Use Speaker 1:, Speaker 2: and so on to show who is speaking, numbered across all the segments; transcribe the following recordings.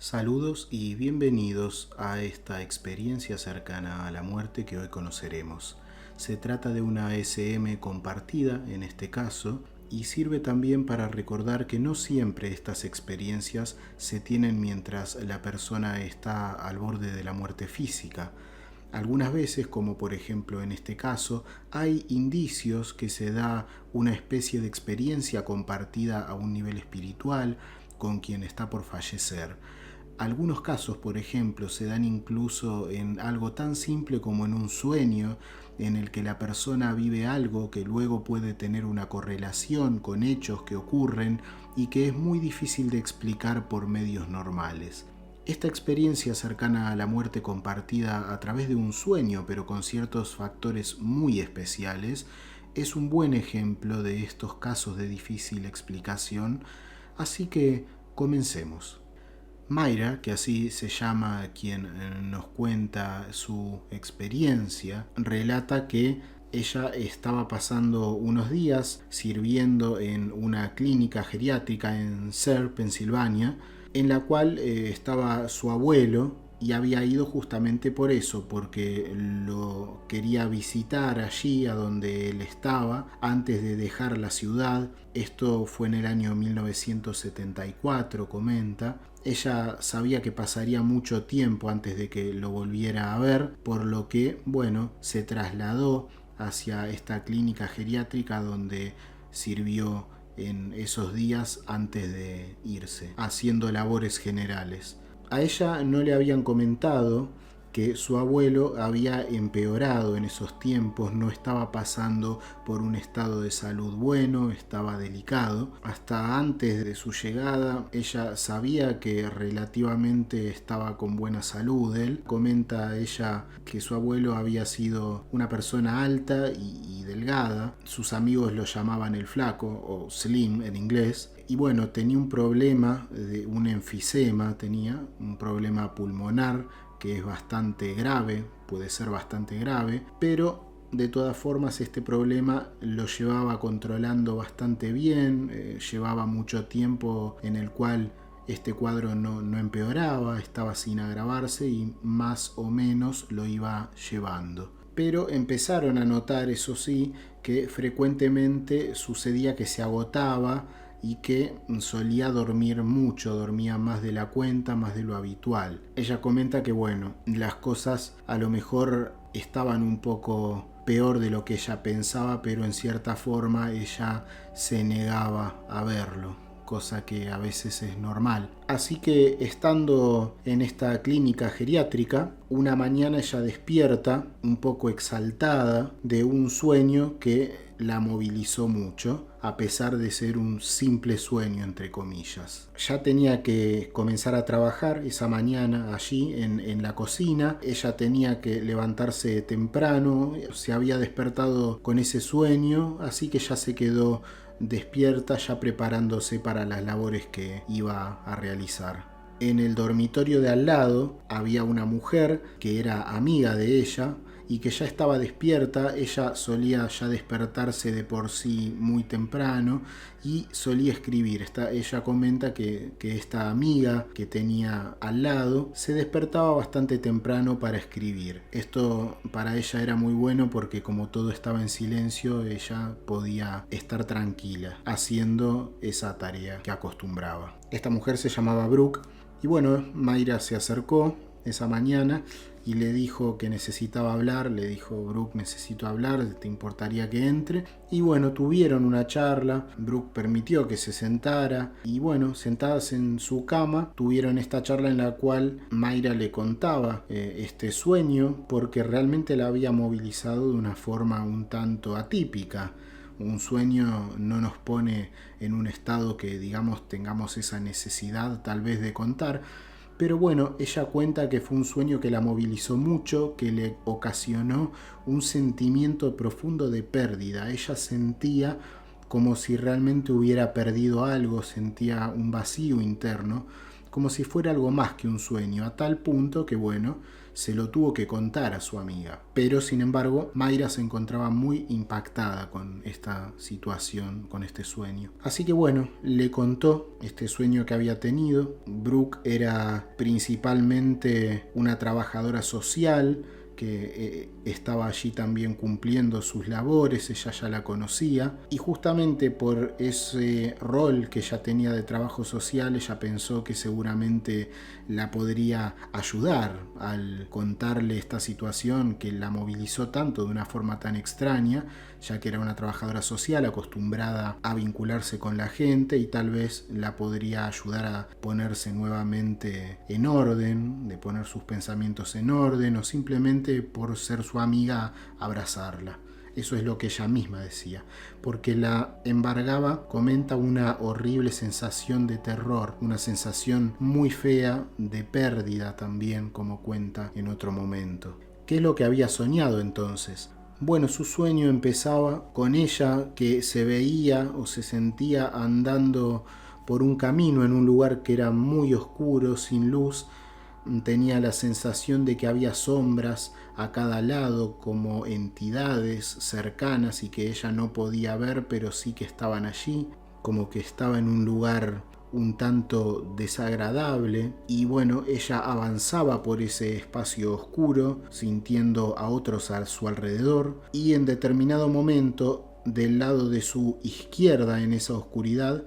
Speaker 1: Saludos y bienvenidos a esta experiencia cercana a la muerte que hoy conoceremos. Se trata de una SM compartida en este caso y sirve también para recordar que no siempre estas experiencias se tienen mientras la persona está al borde de la muerte física. Algunas veces, como por ejemplo en este caso, hay indicios que se da una especie de experiencia compartida a un nivel espiritual con quien está por fallecer. Algunos casos, por ejemplo, se dan incluso en algo tan simple como en un sueño en el que la persona vive algo que luego puede tener una correlación con hechos que ocurren y que es muy difícil de explicar por medios normales. Esta experiencia cercana a la muerte compartida a través de un sueño, pero con ciertos factores muy especiales, es un buen ejemplo de estos casos de difícil explicación, así que comencemos. Mayra, que así se llama quien nos cuenta su experiencia, relata que ella estaba pasando unos días sirviendo en una clínica geriátrica en Sayre, Pensilvania, en la cual estaba su abuelo y había ido justamente por eso, porque lo quería visitar allí a donde él estaba antes de dejar la ciudad. Esto fue en el año 1974, comenta. Ella sabía que pasaría mucho tiempo antes de que lo volviera a ver, por lo que, se trasladó hacia esta clínica geriátrica donde sirvió en esos días antes de irse, haciendo labores generales. A ella no le habían comentado que su abuelo había empeorado en esos tiempos, no estaba pasando por un estado de salud bueno, estaba delicado. Hasta antes de su llegada, ella sabía que relativamente estaba con buena salud. Él comenta ella que su abuelo había sido una persona alta y delgada. Sus amigos lo llamaban el flaco o slim en inglés. Y tenía un problema de un enfisema, tenía un problema pulmonar que es bastante grave, puede ser bastante grave, pero de todas formas este problema lo llevaba controlando bastante bien, llevaba mucho tiempo en el cual este cuadro no empeoraba, estaba sin agravarse y más o menos lo iba llevando. Pero empezaron a notar, eso sí, que frecuentemente sucedía que se agotaba y que solía dormir mucho, dormía más de la cuenta, más de lo habitual. Ella comenta que las cosas a lo mejor estaban un poco peor de lo que ella pensaba, pero en cierta forma ella se negaba a verlo, cosa que a veces es normal. Así que estando en esta clínica geriátrica, una mañana ella despierta un poco exaltada de un sueño que la movilizó mucho, a pesar de ser un simple sueño, entre comillas. Ya tenía que comenzar a trabajar esa mañana allí en la cocina. Ella tenía que levantarse temprano, se había despertado con ese sueño, así que ya se quedó despierta, ya preparándose para las labores que iba a realizar. En el dormitorio de al lado había una mujer que era amiga de ella y que ya estaba despierta. Ella solía ya despertarse de por sí muy temprano y solía escribir. Ella comenta que esta amiga que tenía al lado se despertaba bastante temprano para escribir. Esto para ella era muy bueno porque como todo estaba en silencio, ella podía estar tranquila haciendo esa tarea que acostumbraba. Esta mujer se llamaba Brooke y Mayra se acercó esa mañana y le dijo que necesitaba hablar. Le dijo: Brooke, necesito hablar, ¿te importaría que entre? Y tuvieron una charla. Brooke permitió que se sentara y sentadas en su cama tuvieron esta charla en la cual Mayra le contaba este sueño, porque realmente la había movilizado de una forma un tanto atípica. Un sueño no nos pone en un estado que tengamos esa necesidad tal vez de contar. Pero ella cuenta que fue un sueño que la movilizó mucho, que le ocasionó un sentimiento profundo de pérdida. Ella sentía como si realmente hubiera perdido algo, sentía un vacío interno, como si fuera algo más que un sueño, a tal punto que se lo tuvo que contar a su amiga. Pero sin embargo, Mayra se encontraba muy impactada con esta situación, con este sueño. Así que bueno, le contó este sueño que había tenido. Brooke era principalmente una trabajadora social que estaba allí también cumpliendo sus labores, ella ya la conocía, y justamente por ese rol que ella tenía de trabajo social, ella pensó que seguramente la podría ayudar al contarle esta situación que la movilizó tanto de una forma tan extraña, ya que era una trabajadora social acostumbrada a vincularse con la gente, y tal vez la podría ayudar a ponerse nuevamente en orden, de poner sus pensamientos en orden, o simplemente por ser su amiga abrazarla. Eso es lo que ella misma decía, porque la embargaba, comenta, una horrible sensación de terror, una sensación muy fea de pérdida también, como cuenta en otro momento. ¿Qué es lo que había soñado entonces? Bueno, su sueño empezaba con ella que se veía o se sentía andando por un camino en un lugar que era muy oscuro, sin luz. Tenía la sensación de que había sombras a cada lado, como entidades cercanas y que ella no podía ver, pero sí que estaban allí, como que estaba en un lugar un tanto desagradable. Y bueno, ella avanzaba por ese espacio oscuro, sintiendo a otros a su alrededor, y en determinado momento, del lado de su izquierda en esa oscuridad,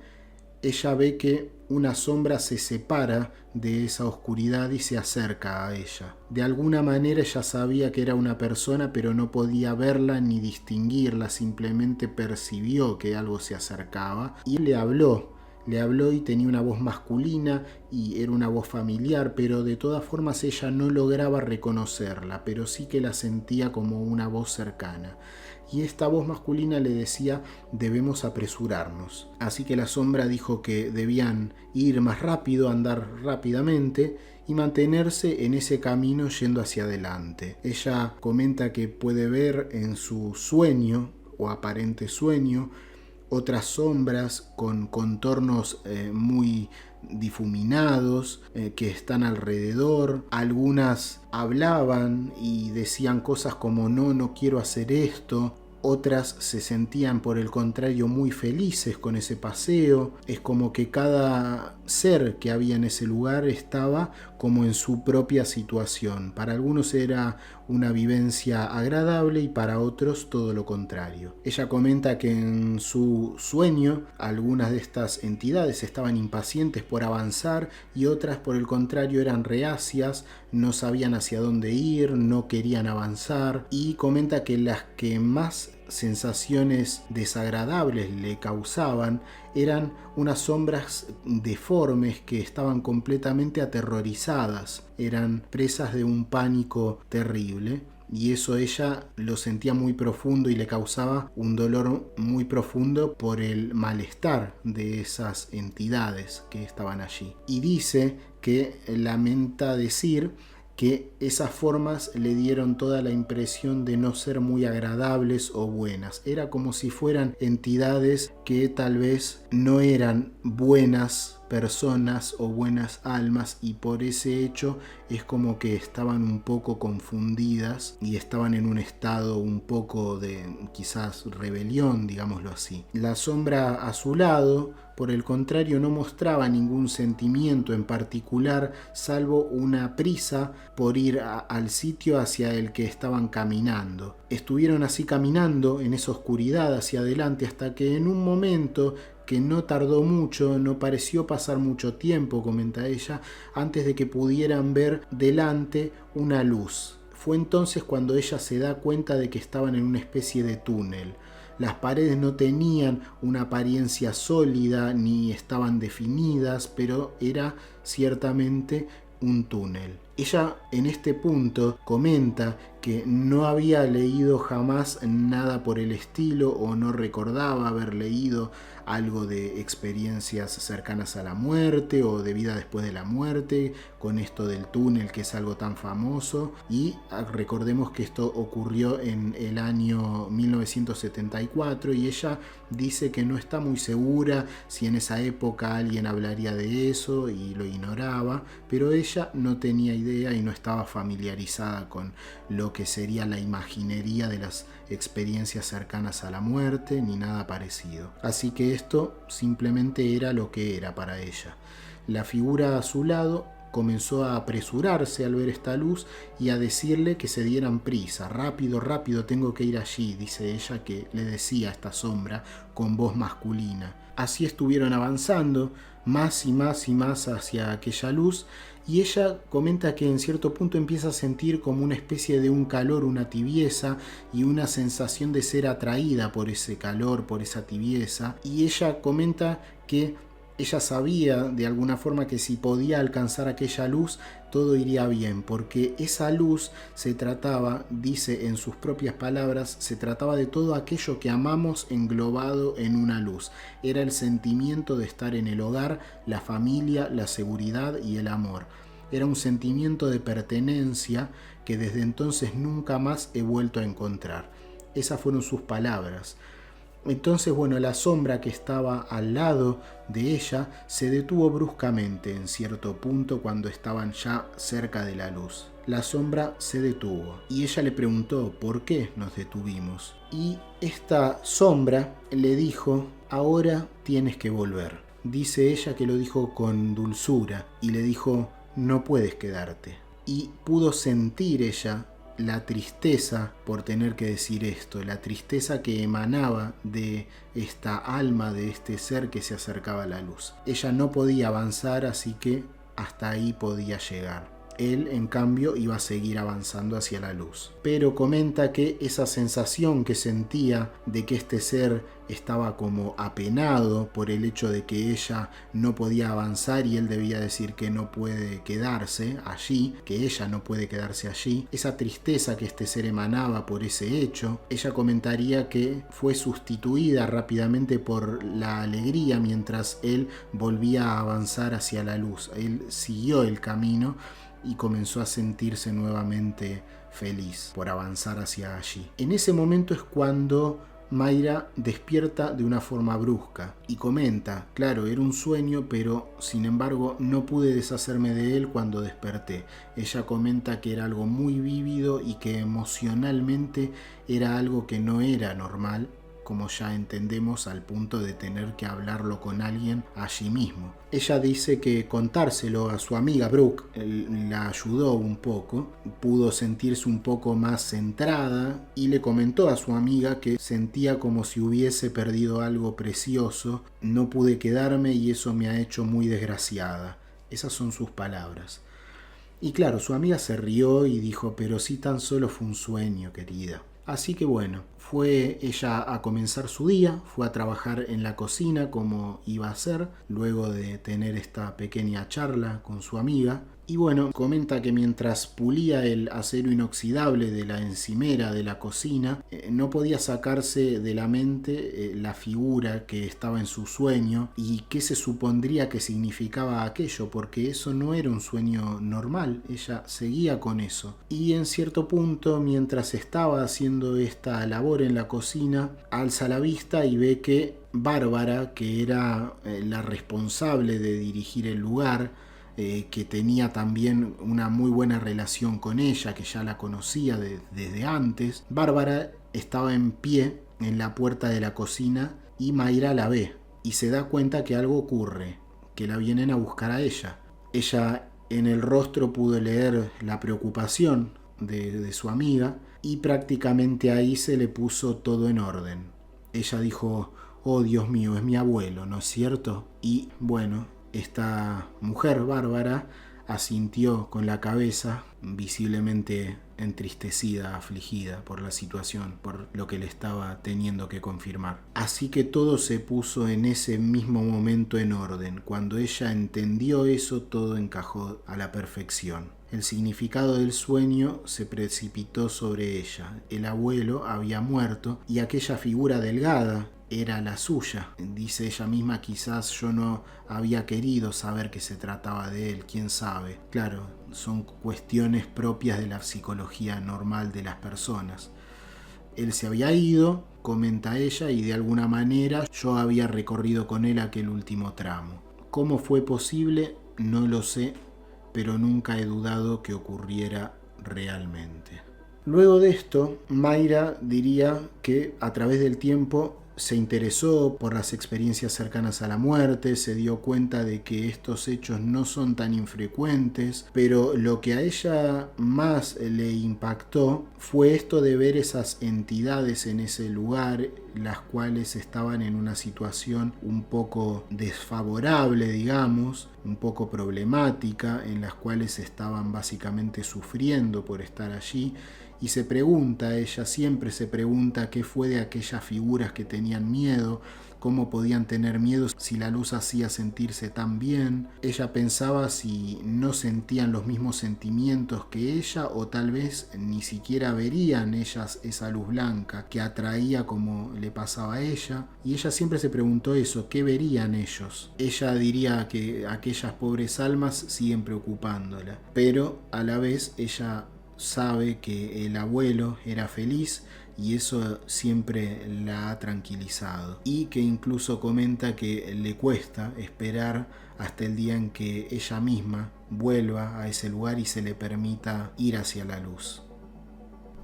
Speaker 1: ella ve que una sombra se separa de esa oscuridad y se acerca a ella. De alguna manera ella sabía que era una persona, pero no podía verla ni distinguirla, simplemente percibió que algo se acercaba y le habló y tenía una voz masculina y era una voz familiar, pero de todas formas ella no lograba reconocerla, pero sí que la sentía como una voz cercana. Y esta voz masculina le decía: debemos apresurarnos. Así que la sombra dijo que debían ir más rápido, andar rápidamente y mantenerse en ese camino yendo hacia adelante. Ella comenta que puede ver en su sueño o aparente sueño otras sombras con contornos muy difuminados que están alrededor. Algunas hablaban y decían cosas como no quiero hacer esto. Otras se sentían por el contrario muy felices con ese paseo. Es como que cada ser que había en ese lugar estaba como en su propia situación. Para algunos era una vivencia agradable y para otros todo lo contrario. Ella comenta que en su sueño algunas de estas entidades estaban impacientes por avanzar y otras por el contrario eran reacias, no sabían hacia dónde ir, no querían avanzar, y comenta que las que más sensaciones desagradables le causaban eran unas sombras deformes que estaban completamente aterrorizadas, eran presas de un pánico terrible, y eso ella lo sentía muy profundo y le causaba un dolor muy profundo por el malestar de esas entidades que estaban allí. Y dice que lamenta decir que esas formas le dieron toda la impresión de no ser muy agradables o buenas. Era como si fueran entidades que tal vez no eran buenas personas o buenas almas, y por ese hecho es como que estaban un poco confundidas y estaban en un estado un poco de quizás rebelión, digámoslo así. La sombra a su lado, por el contrario, no mostraba ningún sentimiento en particular, salvo una prisa por ir al sitio hacia el que estaban caminando. Estuvieron así caminando en esa oscuridad hacia adelante hasta que en un momento que no tardó mucho, no pareció pasar mucho tiempo, comenta ella, antes de que pudieran ver delante una luz. Fue entonces cuando ella se da cuenta de que estaban en una especie de túnel. Las paredes no tenían una apariencia sólida ni estaban definidas, pero era ciertamente un túnel. Ella en este punto comenta que no había leído jamás nada por el estilo o no recordaba haber leído algo de experiencias cercanas a la muerte o de vida después de la muerte, con esto del túnel que es algo tan famoso. Y recordemos que esto ocurrió en el año 1974 y ella dice que no está muy segura si en esa época alguien hablaría de eso y lo ignoraba, pero ella no tenía idea y no estaba familiarizada con lo que sería la imaginería de las experiencias cercanas a la muerte ni nada parecido. Así que esto simplemente era lo que era para ella. La figura a su lado comenzó a apresurarse al ver esta luz y a decirle que se dieran prisa. Rápido, rápido, tengo que ir allí, dice ella, que le decía a esta sombra con voz masculina. Así estuvieron avanzando más y más y más hacia aquella luz, y ella comenta que en cierto punto empieza a sentir como una especie de un calor, una tibieza y una sensación de ser atraída por ese calor, por esa tibieza, y ella comenta que ella sabía de alguna forma que si podía alcanzar aquella luz, todo iría bien, porque esa luz se trataba, dice en sus propias palabras, se trataba de todo aquello que amamos englobado en una luz. Era el sentimiento de estar en el hogar, la familia, la seguridad y el amor. Era un sentimiento de pertenencia que desde entonces nunca más he vuelto a encontrar. Esas fueron sus palabras. Entonces, la sombra que estaba al lado de ella se detuvo bruscamente en cierto punto cuando estaban ya cerca de la luz. La sombra se detuvo y ella le preguntó por qué nos detuvimos. Y esta sombra le dijo, ahora tienes que volver. Dice ella que lo dijo con dulzura y le dijo, no puedes quedarte. Y pudo sentir ella la tristeza por tener que decir esto, la tristeza que emanaba de esta alma, de este ser que se acercaba a la luz. Ella no podía avanzar, así que hasta ahí podía llegar. Él, en cambio, iba a seguir avanzando hacia la luz. Pero comenta que esa sensación que sentía de que este ser estaba como apenado por el hecho de que ella no podía avanzar y él debía decir que no puede quedarse allí, que ella no puede quedarse allí, esa tristeza que este ser emanaba por ese hecho, ella comentaría que fue sustituida rápidamente por la alegría mientras él volvía a avanzar hacia la luz. Él siguió el camino y comenzó a sentirse nuevamente feliz por avanzar hacia allí. En ese momento es cuando Mayra despierta de una forma brusca y comenta, claro, era un sueño, pero sin embargo no pude deshacerme de él cuando desperté. Ella comenta que era algo muy vívido y que emocionalmente era algo que no era normal, como ya entendemos, al punto de tener que hablarlo con alguien allí mismo. Ella dice que contárselo a su amiga Brooke la ayudó un poco, pudo sentirse un poco más centrada y le comentó a su amiga que sentía como si hubiese perdido algo precioso, no pude quedarme y eso me ha hecho muy desgraciada. Esas son sus palabras. Y claro, su amiga se rió y dijo, pero si tan solo fue un sueño, querida. Así que fue ella a comenzar su día, fue a trabajar en la cocina como iba a hacer, luego de tener esta pequeña charla con su amiga. Y comenta que mientras pulía el acero inoxidable de la encimera de la cocina, no podía sacarse de la mente la figura que estaba en su sueño y qué se supondría que significaba aquello, porque eso no era un sueño normal, ella seguía con eso. Y en cierto punto, mientras estaba haciendo esta labor en la cocina, alza la vista y ve que Bárbara, que era la responsable de dirigir el lugar, que tenía también una muy buena relación con ella, que ya la conocía desde antes. Bárbara estaba en pie en la puerta de la cocina y Mayra la ve y se da cuenta que algo ocurre, que la vienen a buscar a ella. Ella en el rostro pudo leer la preocupación de su amiga y prácticamente ahí se le puso todo en orden. Ella dijo, oh Dios mío, es mi abuelo, ¿no es cierto? Y esta mujer, Bárbara, asintió con la cabeza, visiblemente entristecida, afligida por la situación, por lo que le estaba teniendo que confirmar. Así que todo se puso en ese mismo momento en orden. Cuando ella entendió eso, todo encajó a la perfección. El significado del sueño se precipitó sobre ella. El abuelo había muerto y aquella figura delgada era la suya. Dice ella misma, quizás yo no había querido saber que se trataba de él, quién sabe. Claro, son cuestiones propias de la psicología normal de las personas. Él se había ido, comenta ella, y de alguna manera yo había recorrido con él aquel último tramo. ¿Cómo fue posible? No lo sé, pero nunca he dudado que ocurriera realmente. Luego de esto, Mayra diría que a través del tiempo se interesó por las experiencias cercanas a la muerte, se dio cuenta de que estos hechos no son tan infrecuentes, pero lo que a ella más le impactó fue esto de ver esas entidades en ese lugar, las cuales estaban en una situación un poco desfavorable, digamos, un poco problemática, en las cuales estaban básicamente sufriendo por estar allí. Y se pregunta, ella siempre se pregunta qué fue de aquellas figuras que tenían miedo, cómo podían tener miedo si la luz hacía sentirse tan bien. Ella pensaba si no sentían los mismos sentimientos que ella, o tal vez ni siquiera verían ellas esa luz blanca que atraía como le pasaba a ella. Y ella siempre se preguntó eso, ¿qué verían ellos? Ella diría que aquellas pobres almas siguen preocupándola, pero a la vez ella sabe que el abuelo era feliz y eso siempre la ha tranquilizado, y que incluso comenta que le cuesta esperar hasta el día en que ella misma vuelva a ese lugar y se le permita ir hacia la luz.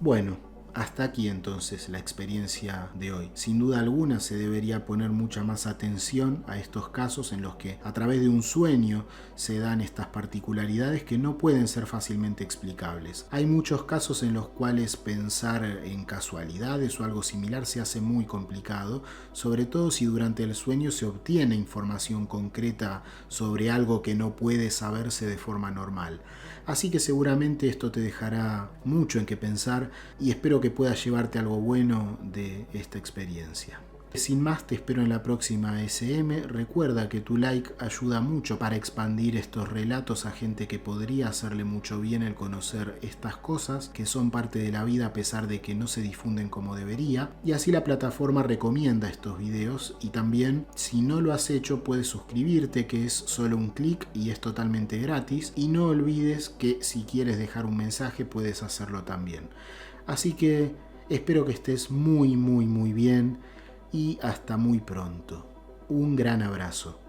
Speaker 1: Bueno, hasta aquí entonces la experiencia de hoy. Sin duda alguna se debería poner mucha más atención a estos casos en los que a través de un sueño se dan estas particularidades que no pueden ser fácilmente explicables. Hay muchos casos en los cuales pensar en casualidades o algo similar se hace muy complicado, sobre todo si durante el sueño se obtiene información concreta sobre algo que no puede saberse de forma normal. Así que seguramente esto te dejará mucho en qué pensar y espero que puedas llevarte algo bueno de esta experiencia. Sin más, te espero en la próxima SM. Recuerda que tu like ayuda mucho para expandir estos relatos a gente que podría hacerle mucho bien el conocer estas cosas que son parte de la vida a pesar de que no se difunden como debería, y así la plataforma recomienda estos videos. Y también, si no lo has hecho, puedes suscribirte, que es solo un clic y es totalmente gratis, y no olvides que si quieres dejar un mensaje puedes hacerlo también. Así que espero que estés muy bien y hasta muy pronto. Un gran abrazo.